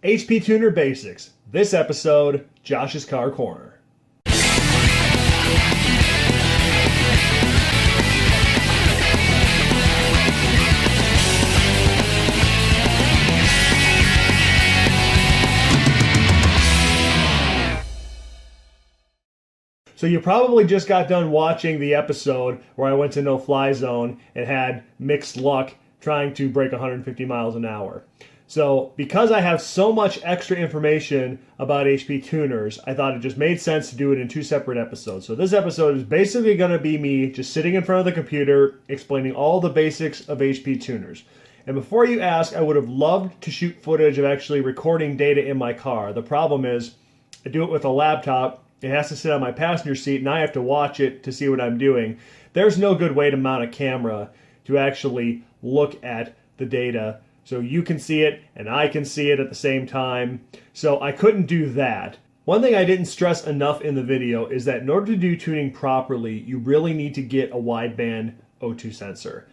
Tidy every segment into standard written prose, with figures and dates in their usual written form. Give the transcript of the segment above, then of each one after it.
HP Tuner Basics. This episode, Josh's Car Corner. So you probably just got done watching the episode where I went to no fly zone and had mixed luck trying to break 150 miles an hour. So because I have so much extra information about HP tuners, I thought it just made sense to do it in two separate episodes. So this episode is basically going to be me just sitting in front of the computer explaining all the basics of HP tuners. And before you ask, I would have loved to shoot footage of actually recording data in my car. The problem is I do it with a laptop. It has to sit on my passenger seat, and I have to watch it to see what I'm doing. There's no good way to mount a camera to actually look at the data so you can see it and I can see it at the same time. So I couldn't do that. One thing I didn't stress enough in the video is that in order to do tuning properly, you really need to get a wideband O2 sensor.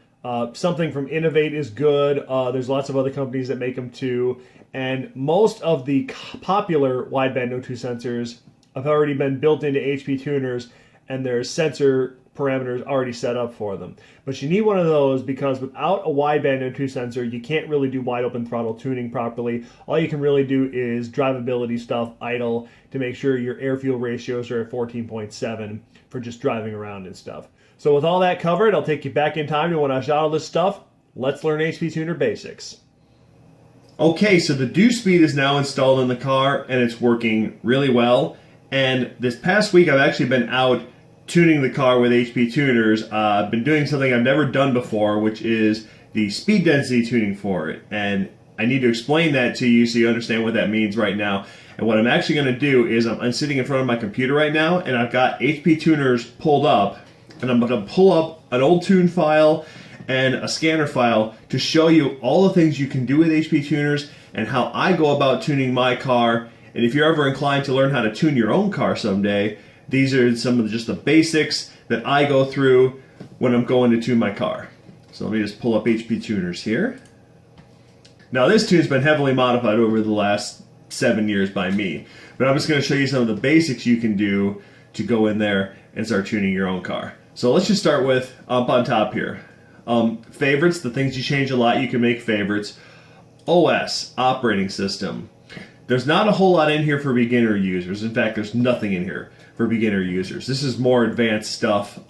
Something from Innovate is good. There's lots of other companies that make them too. And most of the popular wideband O2 sensors have already been built into HP tuners, and there's sensor parameters already set up for them. But you need one of those because without a wideband O2 sensor, you can't really do wide open throttle tuning properly. All you can really do is drivability stuff, idle, to make sure your air-fuel ratios are at 14.7 for just driving around and stuff. So with all that covered, I'll take you back in time to when I shot all this stuff. Let's learn HP Tuner Basics. Okay, so the do speed is now installed in the car, and it's working really well. And this past week, I've actually been out tuning the car with HP tuners. I've been doing something I've never done before, which is the speed density tuning for it. And I need to explain that to you so you understand what that means right now. And what I'm actually going to do is I'm sitting in front of my computer right now, and I've got HP tuners pulled up, and I'm going to pull up an old tune file and a scanner file to show you all the things you can do with HP tuners and how I go about tuning my car. And if you're ever inclined to learn how to tune your own car someday, these are some of just the basics that I go through when I'm going to tune my car. So let me just pull up HP tuners here. Now this tune's been heavily modified over the last 7 years by me, but I'm just going to show you some of the basics you can do to go in there and start tuning your own car. So let's just start with up on top here. Favorites, the things you change a lot, you can make favorites. OS, operating system. There's not a whole lot in here for beginner users. In fact, there's nothing in here for beginner users. This is more advanced stuff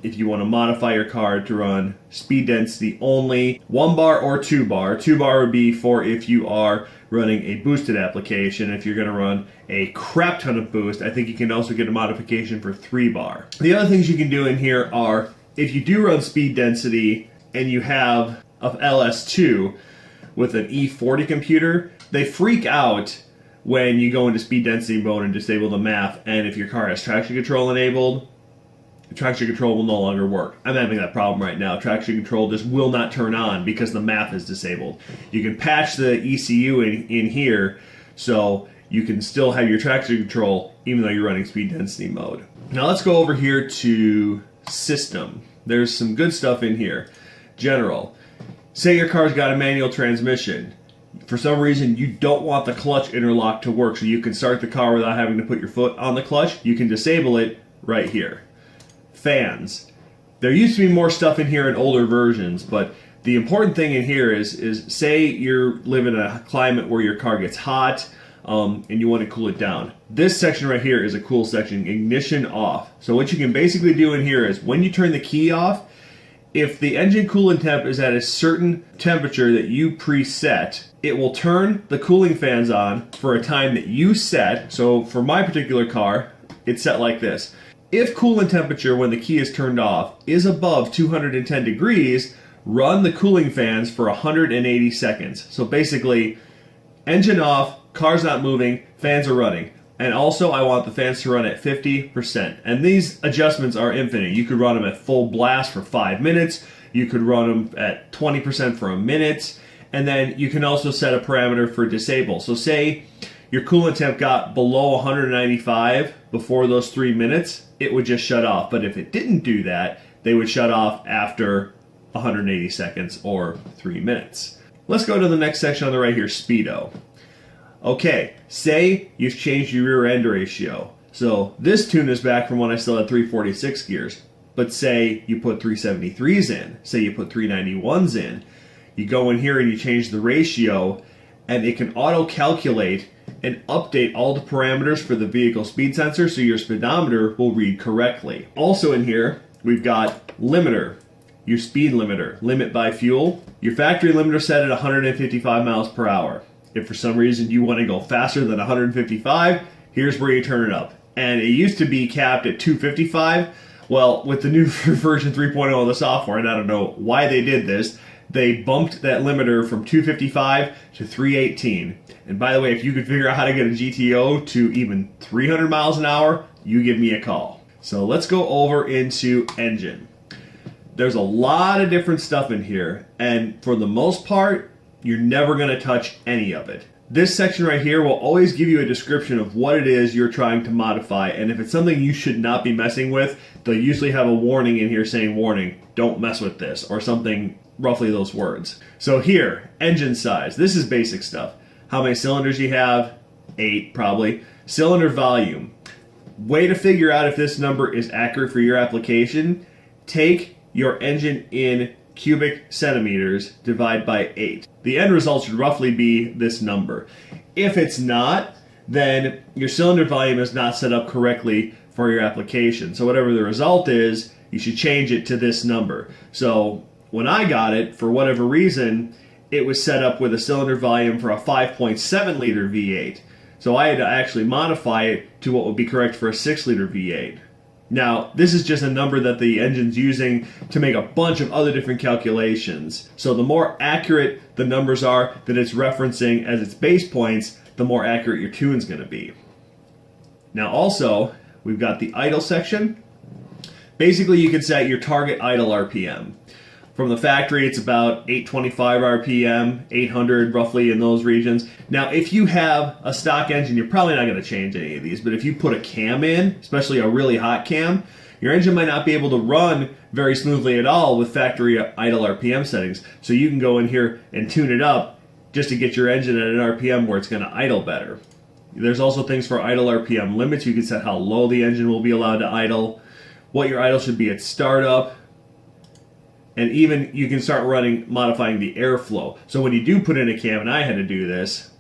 if you want to modify your car to run speed density only, 1 bar or 2 bar. 2 bar would be for if you are running a boosted application. If you're going to run a crap ton of boost, I think you can also get a modification for 3 bar. The other things you can do in here are, if you do run speed density and you have an LS2 with an E40 computer, they freak out when you go into speed density mode and disable the MAF, and if your car has traction control enabled, traction control will no longer work. I'm having that problem right now. Traction control just will not turn on because the MAF is disabled. You can patch the ECU in here so you can still have your traction control even though you're running speed density mode. Now let's go over here to system. There's some good stuff in here. General. Say your car's got a manual transmission. For some reason, you don't want the clutch interlock to work so you can start the car without having to put your foot on the clutch. You can disable it right here. Fans. There used to be more stuff in here in older versions, but the important thing in here is say you live in a climate where your car gets hot and you want to cool it down. This section right here is a cool section, ignition off. So what you can basically do in here is when you turn the key off, if the engine coolant temp is at a certain temperature that you preset, it will turn the cooling fans on for a time that you set. So for my particular car, it's set like this. If coolant temperature when the key is turned off is above 210 degrees, run the cooling fans for 180 seconds. So basically, engine off, car's not moving, fans are running. And also I want the fans to run at 50%. And these adjustments are infinite. You could run them at full blast for 5 minutes. You could run them at 20% for a minute. And then you can also set a parameter for disable. So say your coolant temp got below 195 before those 3 minutes, it would just shut off. But if it didn't do that, they would shut off after 180 seconds or 3 minutes. Let's go to the next section on the right here, Speedo. Okay, say you've changed your rear end ratio. So this tune is back from when I still had 346 gears. But say you put 373s in, say you put 391s in, you go in here and you change the ratio, and it can auto-calculate and update all the parameters for the vehicle speed sensor so your speedometer will read correctly. Also in here, we've got limiter, your speed limiter, limit by fuel. Your factory limiter set at 155 miles per hour. If for some reason you want to go faster than 155, here's where you turn it up. And it used to be capped at 255. Well, with the new version 3.0 of the software, and I don't know why they did this, they bumped that limiter from 255 to 318. And by the way, if you could figure out how to get a GTO to even 300 miles an hour, you give me a call. So let's go over into engine. There's a lot of different stuff in here, and for the most part, you're never going to touch any of it. This section right here will always give you a description of what it is you're trying to modify, and if it's something you should not be messing with, they'll usually have a warning in here saying, warning, don't mess with this, or something roughly those words. So here, engine size. This is basic stuff. How many cylinders you have? 8 probably. Cylinder volume. Way to figure out if this number is accurate for your application, take your engine in cubic centimeters, divide by 8. The end result should roughly be this number. If it's not, then your cylinder volume is not set up correctly for your application. So whatever the result is, you should change it to this number. So when I got it, for whatever reason, it was set up with a cylinder volume for a 5.7 liter V8. So I had to actually modify it to what would be correct for a 6 liter V8. Now, this is just a number that the engine's using to make a bunch of other different calculations. So the more accurate the numbers are that it's referencing as its base points, the more accurate your tune's going to be. Now also, we've got the idle section. Basically, you can set your target idle RPM. From the factory, it's about 825 RPM, 800 roughly in those regions. Now, if you have a stock engine, you're probably not going to change any of these, but if you put a cam in, especially a really hot cam, your engine might not be able to run very smoothly at all with factory idle RPM settings. So you can go in here and tune it up just to get your engine at an RPM where it's going to idle better. There's also things for idle RPM limits. You can set how low the engine will be allowed to idle, what your idle should be at startup, and even you can start modifying the airflow. So when you do put in a cam, and I had to do this,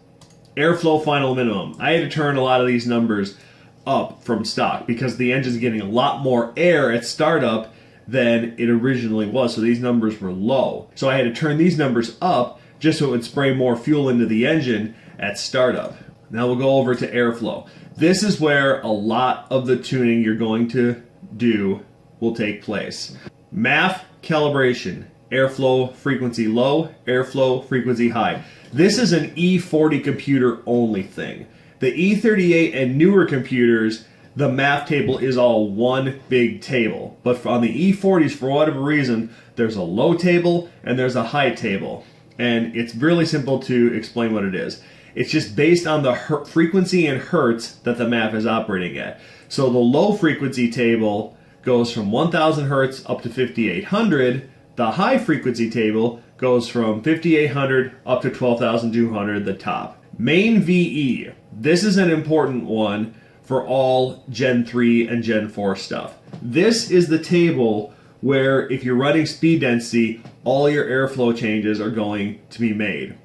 airflow final minimum. I had to turn a lot of these numbers up from stock because the engine's getting a lot more air at startup than it originally was. So these numbers were low. So I had to turn these numbers up just so it would spray more fuel into the engine at startup. Now we'll go over to airflow. This is where a lot of the tuning you're going to do will take place. MAF calibration, airflow frequency low, airflow frequency high. This is an E40 computer only thing. The E38 and newer computers, the MAF table is all one big table. But on the E40s, for whatever reason, there's a low table and there's a high table. And it's really simple to explain what it is. It's just based on the frequency in hertz that the MAF is operating at. So the low frequency table goes from 1000 hertz up to 5800. The high frequency table goes from 5800 up to 12200, the top. Main VE. This is an important one for all Gen 3 and Gen 4 stuff. This is the table where if you're running speed density, all your airflow changes are going to be made.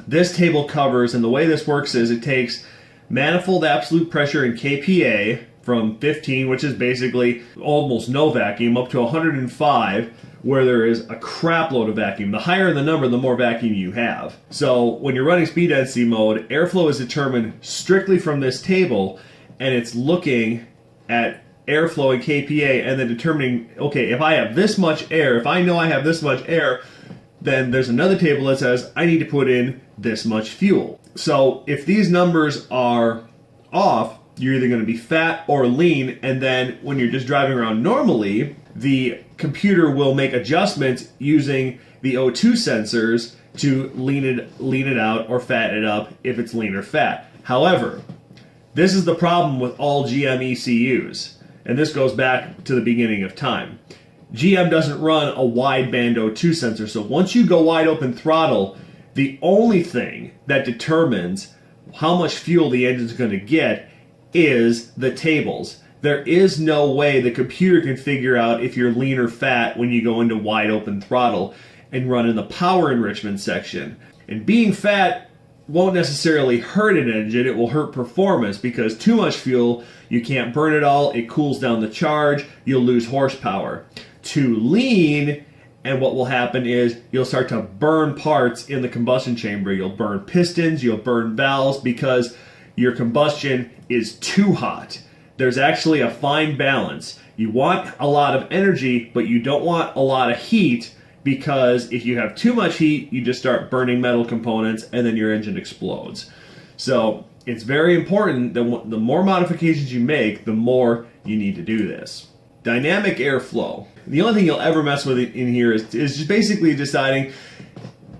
This table covers, and the way this works is it takes manifold absolute pressure in kPa from 15, which is basically almost no vacuum, up to 105, where there is a crap load of vacuum. The higher the number, the more vacuum you have. So when you're running speed density mode, airflow is determined strictly from this table, and it's looking at airflow and kPa and then determining, okay, if I have this much air, if I know I have this much air, then there's another table that says I need to put in this much fuel. So if these numbers are off, you're either going to be fat or lean, and then when you're just driving around normally, the computer will make adjustments using the O2 sensors to lean it out or fatten it up if it's lean or fat. However, this is the problem with all GM ECUs, and this goes back to the beginning of time. GM doesn't run a wideband O2 sensor, so once you go wide open throttle, the only thing that determines how much fuel the engine's going to get is the tables. There is no way the computer can figure out if you're lean or fat when you go into wide open throttle and run in the power enrichment section. And being fat won't necessarily hurt an engine, it will hurt performance because too much fuel, you can't burn it all, it cools down the charge, you'll lose horsepower. Too lean, and what will happen is you'll start to burn parts in the combustion chamber. You'll burn pistons, you'll burn valves because your combustion is too hot. There's actually a fine balance. You want a lot of energy, but you don't want a lot of heat because if you have too much heat, you just start burning metal components and then your engine explodes. So it's very important that the more modifications you make, the more you need to do this. Dynamic airflow. The only thing you'll ever mess with in here is just basically deciding,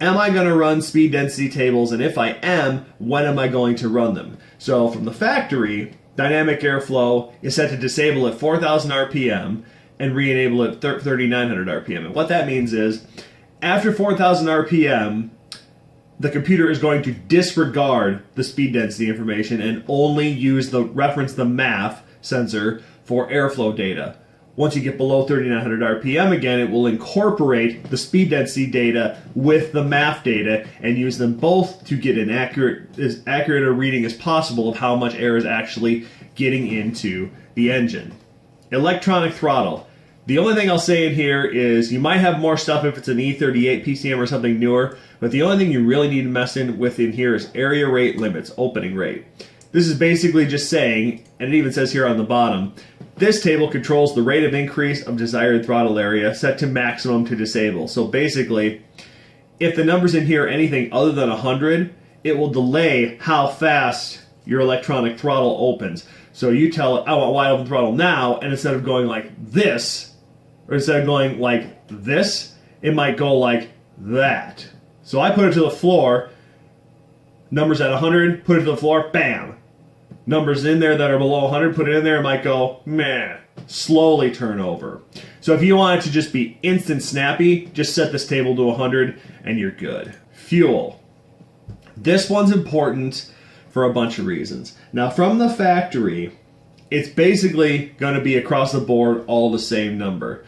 am I going to run speed density tables? And if I am, when am I going to run them? So from the factory, dynamic airflow is set to disable at 4,000 RPM and re-enable at 3,900 RPM. And what that means is, after 4,000 RPM, the computer is going to disregard the speed density information and only reference the MAF sensor for airflow data. Once you get below 3,900 RPM again, it will incorporate the speed density data with the MAF data and use them both to get as accurate a reading as possible of how much air is actually getting into the engine. Electronic throttle. The only thing I'll say in here is you might have more stuff if it's an E38 PCM or something newer, but the only thing you really need to mess with in here is area rate limits, opening rate. This is basically just saying, and it even says here on the bottom, this table controls the rate of increase of desired throttle area set to maximum to disable. So basically, if the numbers in here are anything other than 100, it will delay how fast your electronic throttle opens. So you tell it, I want wide open throttle now, and instead of going like this, or instead of going like this, it might go like that. So I put it to the floor, numbers at 100, put it to the floor, bam. Numbers in there that are below 100, put it in there, it might go, meh, slowly turn over. So if you want it to just be instant snappy, just set this table to 100 and you're good. Fuel. This one's important for a bunch of reasons. Now from the factory, it's basically going to be across the board all the same number.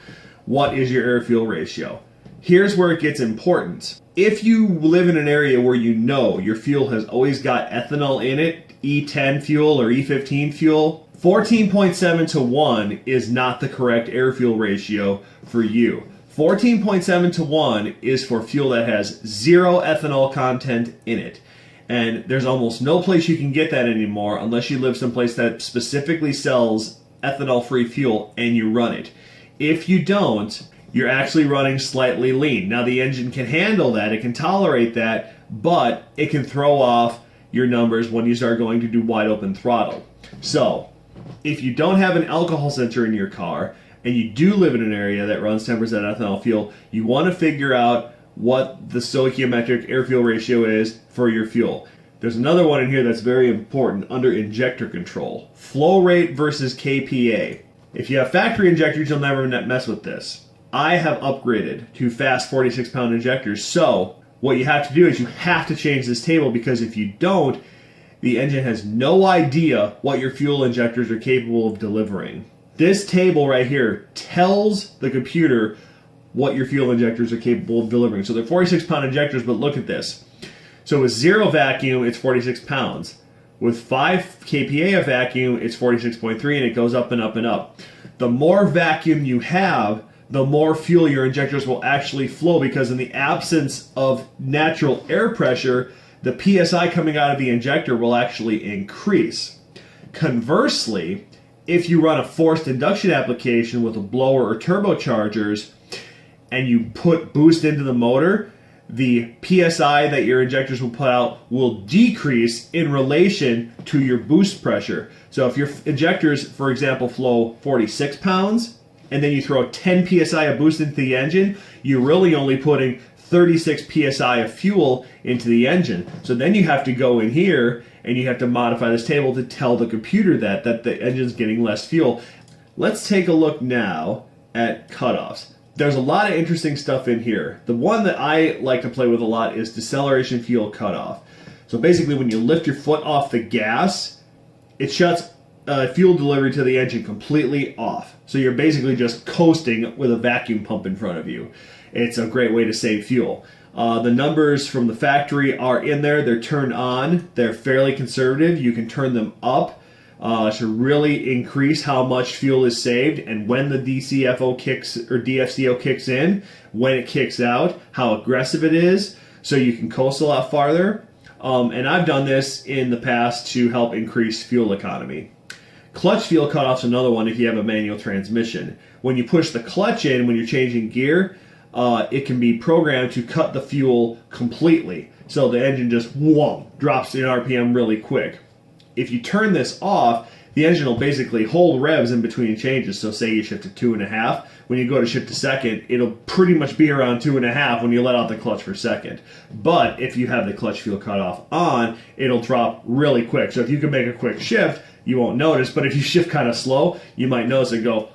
What is your air-fuel ratio? Here's where it gets important. If you live in an area where you know your fuel has always got ethanol in it, E10 fuel or E15 fuel, 14.7 to 1 is not the correct air-fuel ratio for you. 14.7 to 1 is for fuel that has 0 ethanol content in it. And there's almost no place you can get that anymore unless you live someplace that specifically sells ethanol-free fuel and you run it. If you don't, you're actually running slightly lean. Now the engine can handle that, it can tolerate that, but it can throw off your numbers when you start going to do wide open throttle. So, if you don't have an alcohol sensor in your car, and you do live in an area that runs 10% ethanol fuel, you want to figure out what the stoichiometric air-fuel ratio is for your fuel. There's another one in here that's very important under injector control. Flow rate versus KPA. If you have factory injectors, you'll never mess with this. I have upgraded to fast 46-pound injectors, so what you have to do is you have to change this table because if you don't, the engine has no idea what your fuel injectors are capable of delivering. This table right here tells the computer what your fuel injectors are capable of delivering. So they're 46-pound injectors, but look at this. So with 0 vacuum, it's 46 pounds. With 5 kPa of vacuum, it's 46.3, and it goes up and up and up. The more vacuum you have, the more fuel your injectors will actually flow because in the absence of natural air pressure, the PSI coming out of the injector will actually increase. Conversely, if you run a forced induction application with a blower or turbochargers and you put boost into the motor, the PSI that your injectors will put out will decrease in relation to your boost pressure. So if your injectors, for example, flow 46 pounds, and then you throw 10 psi of boost into the engine, you're really only putting 36 psi of fuel into the engine. So then you have to go in here and you have to modify this table to tell the computer that the engine's getting less fuel. Let's take a look now at cutoffs. There's a lot of interesting stuff in here. The one that I like to play with a lot is deceleration fuel cutoff. So basically when you lift your foot off the gas, it shuts fuel delivery to the engine completely off. So you're basically just coasting with a vacuum pump in front of you. It's a great way to save fuel. The numbers from the factory are in there. They're turned on. They're fairly conservative. You can turn them up to really increase how much fuel is saved, and when the DFCO kicks in, when it kicks out, how aggressive it is, so you can coast a lot farther. And I've done this in the past to help increase fuel economy. Clutch fuel cutoff's another one if you have a manual transmission. When you push the clutch in, when you're changing gear, it can be programmed to cut the fuel completely. So the engine just drops in RPM really quick. If you turn this off, the engine will basically hold revs in between changes. So say you shift to 2.5. When you go to shift to second, it'll pretty much be around 2.5 when you let out the clutch for second. But if you have the clutch fuel cutoff on, it'll drop really quick. So if you can make a quick shift, you won't notice. But if you shift kind of slow, you might notice it go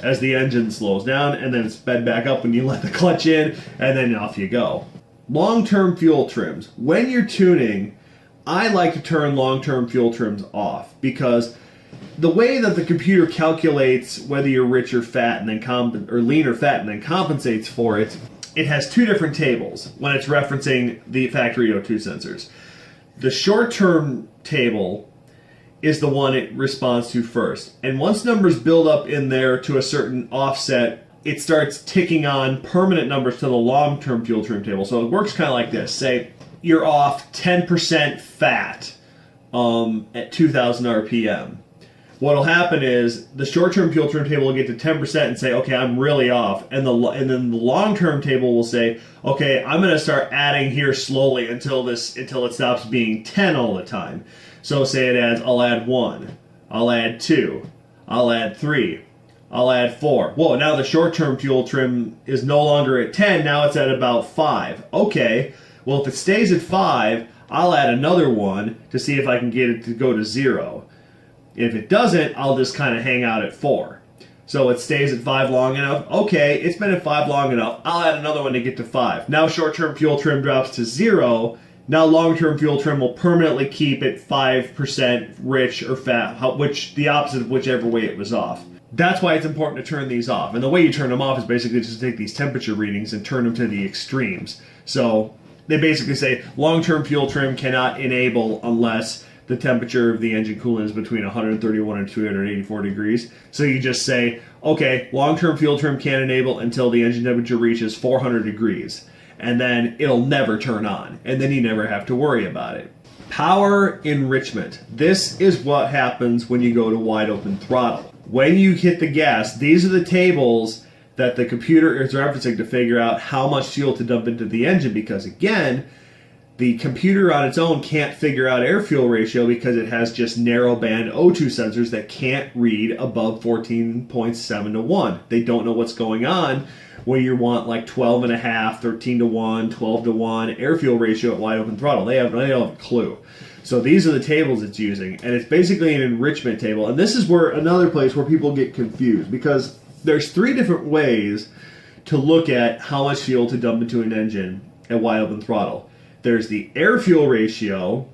as the engine slows down, and then it's sped back up when you let the clutch in, and then off you go. Long-term fuel trims. When you're tuning, I like to turn long-term fuel trims off, because the way that the computer calculates whether you're rich or fat and then or lean or fat and then compensates for it, it has two different tables when it's referencing the factory O2 sensors. The short-term table is the one it responds to first. And once numbers build up in there to a certain offset, it starts ticking on permanent numbers to the long-term fuel trim table. So it works kind of like this. Say you're off 10% fat at 2,000 RPM. What'll happen is the short-term fuel trim table will get to 10% and say, okay, I'm really off. And then the long-term table will say, okay, I'm going to start adding here slowly until it stops being 10 all the time. So say it adds, I'll add 1, I'll add 2, I'll add 3, I'll add 4. Whoa, now the short-term fuel trim is no longer at 10, now it's at about 5. Okay, well if it stays at 5, I'll add another one to see if I can get it to go to 0. If it doesn't, I'll just kind of hang out at 4. So it stays at 5 long enough. Okay, it's been at 5 long enough. I'll add another one to get to 5. Now short-term fuel trim drops to 0. Now long-term fuel trim will permanently keep it 5% rich or fat, the opposite of whichever way it was off. That's why it's important to turn these off. And the way you turn them off is basically just to take these temperature readings and turn them to the extremes. So they basically say long-term fuel trim cannot enable unless the temperature of the engine coolant is between 131 and 284 degrees. So you just say, okay, long-term fuel trim can't enable until the engine temperature reaches 400 degrees. And then it'll never turn on. And then you never have to worry about it. Power enrichment. This is what happens when you go to wide open throttle. When you hit the gas, these are the tables that the computer is referencing to figure out how much fuel to dump into the engine, because again, the computer on its own can't figure out air-fuel ratio because it has just narrow-band O2 sensors that can't read above 14.7 to 1. They don't know what's going on when you want like 12.5, 13 to 1, 12 to 1 air-fuel ratio at wide open throttle. They don't have a clue. So these are the tables it's using, and it's basically an enrichment table. And this is where another place where people get confused, because there's 3 different ways to look at how much fuel to dump into an engine at wide open throttle. There's the air-fuel ratio,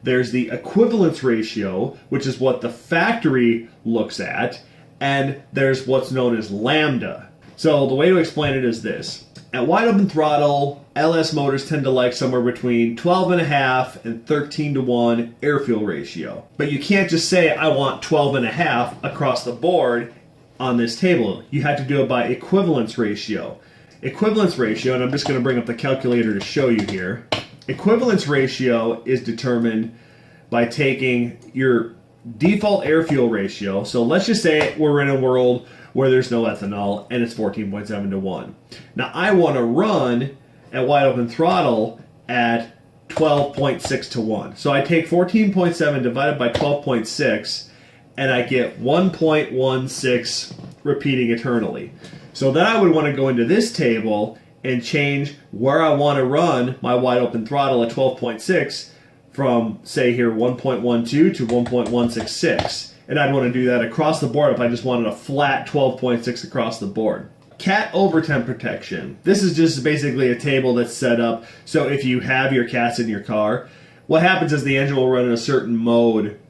there's the equivalence ratio, which is what the factory looks at, and there's what's known as lambda. So the way to explain it is this. At wide open throttle, LS motors tend to like somewhere between 12.5 and 13 to 1 air-fuel ratio. But you can't just say, I want 12.5 across the board on this table. You have to do it by equivalence ratio. Equivalence ratio, and I'm just going to bring up the calculator to show you here. Equivalence ratio is determined by taking your default air-fuel ratio. So let's just say we're in a world where there's no ethanol and it's 14.7 to 1. Now I want to run at wide open throttle at 12.6 to 1. So I take 14.7 divided by 12.6 and I get 1.16 repeating eternally. So then I would want to go into this table and change where I want to run my wide open throttle at 12.6 from, say here, 1.12 to 1.166. And I'd want to do that across the board if I just wanted a flat 12.6 across the board. Cat overtemp protection. This is just basically a table that's set up so if you have your cats in your car, what happens is the engine will run in a certain mode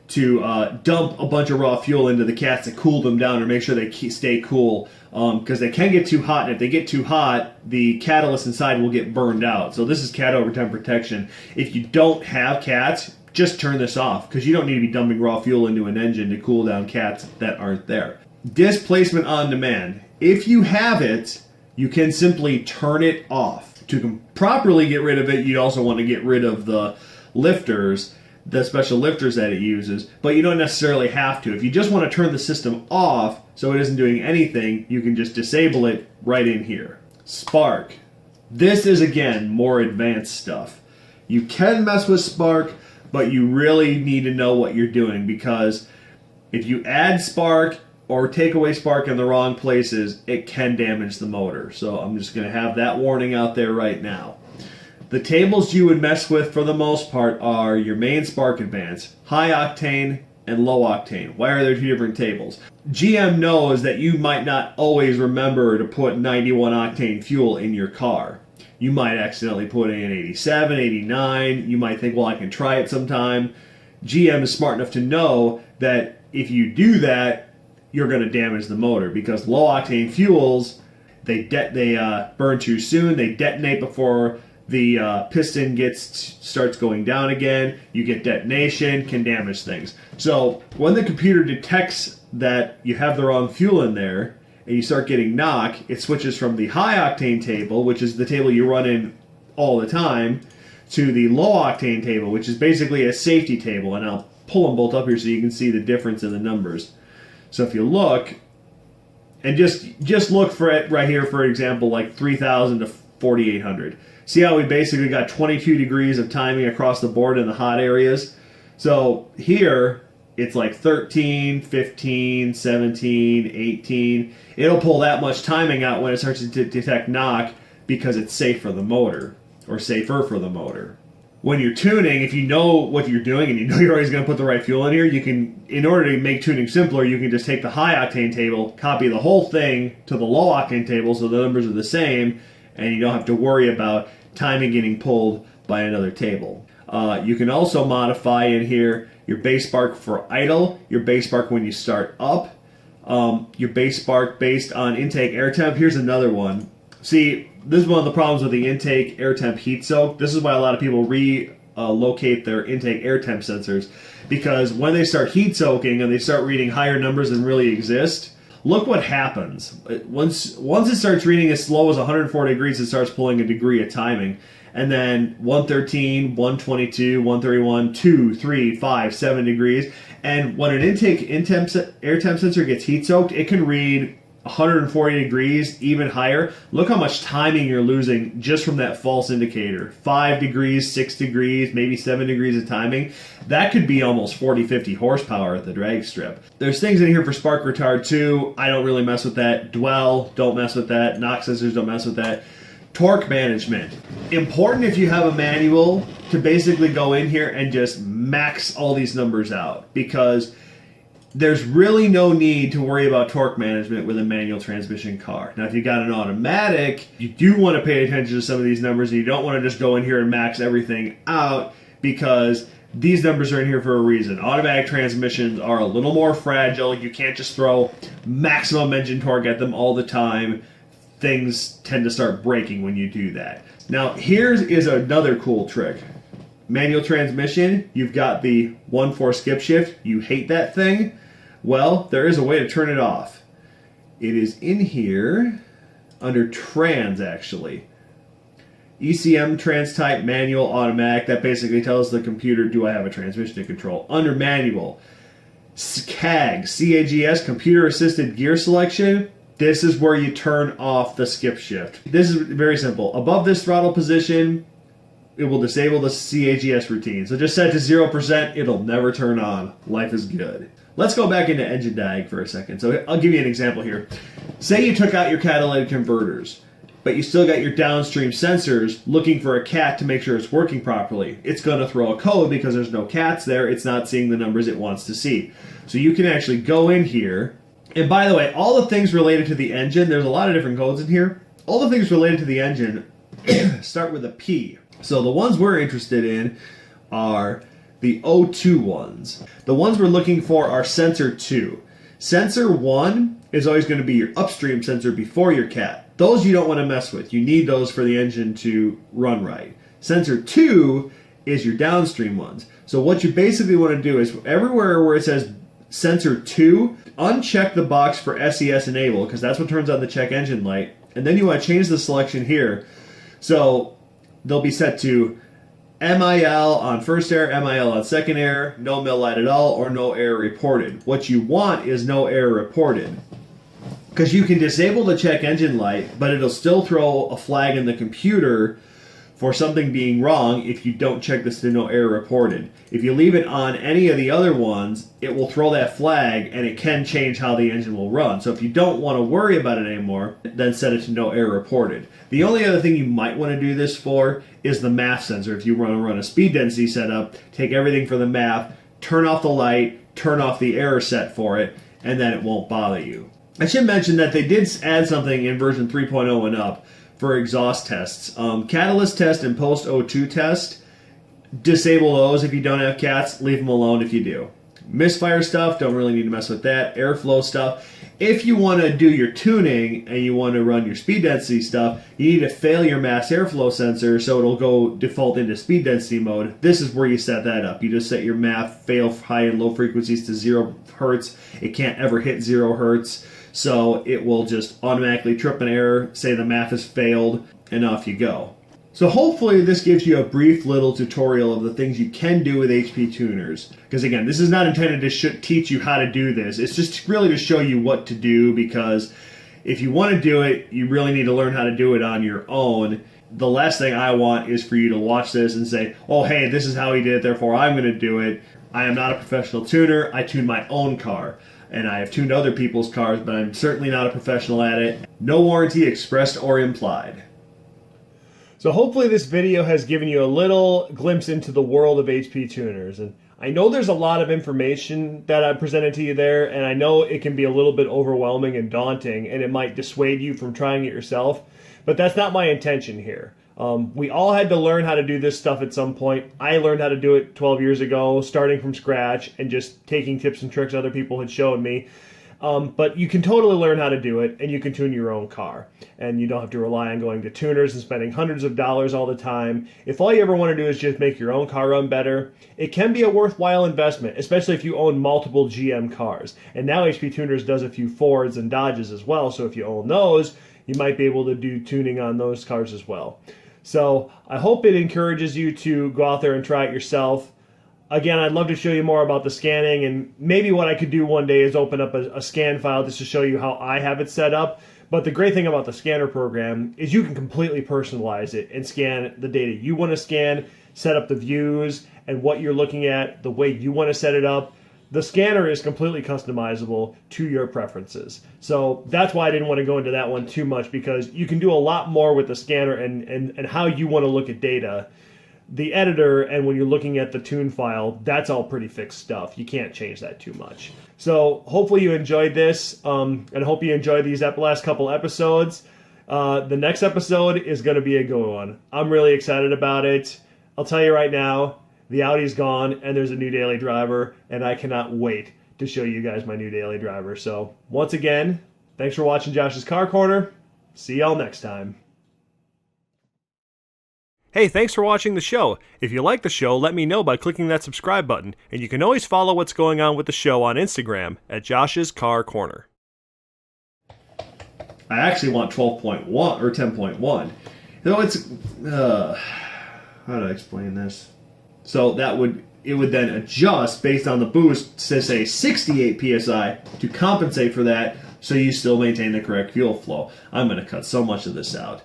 to dump a bunch of raw fuel into the cats to cool them down or make sure they stay cool, because they can get too hot, and if they get too hot, the catalyst inside will get burned out. So this is cat overtime protection. If you don't have cats, just turn this off, because you don't need to be dumping raw fuel into an engine to cool down cats that aren't there. Displacement on demand. If you have it, you can simply turn it off. To properly get rid of it, you also want to get rid of the lifters, the special lifters that it uses, but you don't necessarily have to. If you just want to turn the system off so it isn't doing anything, you can just disable it right in here. Spark. This is, again, more advanced stuff. You can mess with spark, but you really need to know what you're doing, because if you add spark or take away spark in the wrong places, it can damage the motor. So I'm just going to have that warning out there right now. The tables you would mess with for the most part are your main spark advance, high octane, and low octane. Why are there two different tables? GM knows that you might not always remember to put 91 octane fuel in your car. You might accidentally put in 87, 89. You might think, well, I can try it sometime. GM is smart enough to know that if you do that, you're going to damage the motor, because low octane fuels, they burn too soon. They detonate before the piston starts going down again. You get detonation, can damage things. So when the computer detects that you have the wrong fuel in there and you start getting knock, it switches from the high octane table, which is the table you run in all the time, to the low octane table, which is basically a safety table. And I'll pull them both up here so you can see the difference in the numbers. So if you look, and just look for it right here, for example, like 3,000 to 4,800. See how we basically got 22 degrees of timing across the board in the hot areas? So here, it's like 13, 15, 17, 18. It'll pull that much timing out when it starts to detect knock, because it's safe for the motor, or safer for the motor. When you're tuning, if you know what you're doing and you know you're always going to put the right fuel in here, you can, in order to make tuning simpler, you can just take the high octane table, copy the whole thing to the low octane table so the numbers are the same, and you don't have to worry about timing getting pulled by another table. You can also modify in here your base spark for idle, your base spark when you start up, your base spark based on intake air temp. Here's another one. See, this is one of the problems with the intake air temp heat soak. This is why a lot of people relocate their intake air temp sensors, because when they start heat soaking and they start reading higher numbers than really exist, look what happens. Once it starts reading as slow as 104 degrees, it starts pulling a degree of timing. And then 113, 122, 131, 2, 3, 5, 7 degrees. And when an intake air temp sensor gets heat soaked, it can read 140 degrees, even higher. Look how much timing you're losing just from that false indicator. 5 degrees, 6 degrees, maybe 7 degrees of timing. That could be almost 40, 50 horsepower at the drag strip. There's things in here for spark retard too. I don't really mess with that. Dwell, don't mess with that. Knock sensors, don't mess with that. Torque management. Important if you have a manual to basically go in here and just max all these numbers out, because there's really no need to worry about torque management with a manual transmission car. Now, if you got an automatic, you do want to pay attention to some of these numbers, and you don't want to just go in here and max everything out, because these numbers are in here for a reason. Automatic transmissions are a little more fragile. You can't just throw maximum engine torque at them all the time. Things tend to start breaking when you do that. Now, here's another cool trick. Manual transmission, you've got the 1/4 skip shift. You hate that thing? Well, there is a way to turn it off. It is in here under trans, actually. ECM trans type, manual, automatic. That basically tells the computer, do I have a transmission to control? Under manual, CAG, C-A-G-S, computer assisted gear selection. This is where you turn off the skip shift. This is very simple. Above this throttle position, it will disable the CAGS routine. So just set it to 0%, it'll never turn on. Life is good. Let's go back into engine diag for a second. So I'll give you an example here. Say you took out your catalytic converters, but you still got your downstream sensors looking for a cat to make sure it's working properly. It's going to throw a code because there's no cats there. It's not seeing the numbers it wants to see. So you can actually go in here. And by the way, all the things related to the engine, there's a lot of different codes in here. All the things related to the engine start with a P. So the ones we're interested in are the O2 ones. The ones we're looking for are sensor 2. Sensor 1 is always going to be your upstream sensor before your cat. Those you don't want to mess with. You need those for the engine to run right. Sensor 2 is your downstream ones. So what you basically want to do is everywhere where it says sensor 2, uncheck the box for SES enable, because that's what turns on the check engine light. And then you want to change the selection here. So they'll be set to MIL on first error, MIL on second error, no mill light at all, or no error reported. What you want is no error reported, because you can disable the check engine light, but it'll still throw a flag in the computer for something being wrong if you don't check this to no error reported. If you leave it on any of the other ones, it will throw that flag and it can change how the engine will run. So if you don't want to worry about it anymore, then set it to no error reported. The only other thing you might want to do this for is the MAF sensor. If you want to run a speed density setup, take everything for the MAF, turn off the light, turn off the error set for it, and then it won't bother you. I should mention that they did add something in version 3.0 and up for exhaust tests. Catalyst test and post O2 test, disable those if you don't have cats, leave them alone if you do. Misfire stuff, don't really need to mess with that. Airflow stuff, if you want to do your tuning and you want to run your speed density stuff, you need to fail your mass airflow sensor so it'll go default into speed density mode. This is where you set that up. You just set your MAF fail high and low frequencies to 0 hertz. It can't ever hit 0 hertz. So it will just automatically trip an error, say the MAF has failed, and off you go. So hopefully this gives you a brief little tutorial of the things you can do with HP tuners. Because again, this is not intended to teach you how to do this. It's just really to show you what to do, because if you want to do it, you really need to learn how to do it on your own. The last thing I want is for you to watch this and say, oh hey, this is how he did it, therefore I'm going to do it. I am not a professional tuner. I tune my own car. And I have tuned other people's cars, but I'm certainly not a professional at it. No warranty expressed or implied. So hopefully this video has given you a little glimpse into the world of HP tuners. And I know there's a lot of information that I presented to you there, and I know it can be a little bit overwhelming and daunting, and it might dissuade you from trying it yourself. But that's not my intention here. We all had to learn how to do this stuff at some point. I learned how to do it 12 years ago, starting from scratch and just taking tips and tricks other people had shown me. But you can totally learn how to do it, and you can tune your own car. And you don't have to rely on going to tuners and spending hundreds of dollars all the time. If all you ever want to do is just make your own car run better, it can be a worthwhile investment, especially if you own multiple GM cars. And now HP Tuners does a few Fords and Dodges as well, so if you own those, you might be able to do tuning on those cars as well. So I hope it encourages you to go out there and try it yourself. Again, I'd love to show you more about the scanning, and maybe what I could do one day is open up a scan file just to show you how I have it set up. But the great thing about the scanner program is you can completely personalize it and scan the data you want to scan, set up the views and what you're looking at, the way you want to set it up. The scanner is completely customizable to your preferences. So that's why I didn't want to go into that one too much, because you can do a lot more with the scanner and how you want to look at data. The editor, and when you're looking at the tune file, that's all pretty fixed stuff. You can't change that too much. So hopefully you enjoyed this, and I hope you enjoyed these last couple episodes. The next episode is going to be a good one. I'm really excited about it. I'll tell you right now, the Audi's gone, and there's a new daily driver, and I cannot wait to show you guys my new daily driver. So once again, thanks for watching Josh's Car Corner. See y'all next time. Hey, thanks for watching the show. If you like the show, let me know by clicking that subscribe button, and you can always follow what's going on with the show on Instagram at Josh's Car Corner. I actually want 12.1 or 10.1. So it's how do I explain this? So it would then adjust based on the boost to say 68 psi to compensate for that, so you still maintain the correct fuel flow. I'm going to cut so much of this out.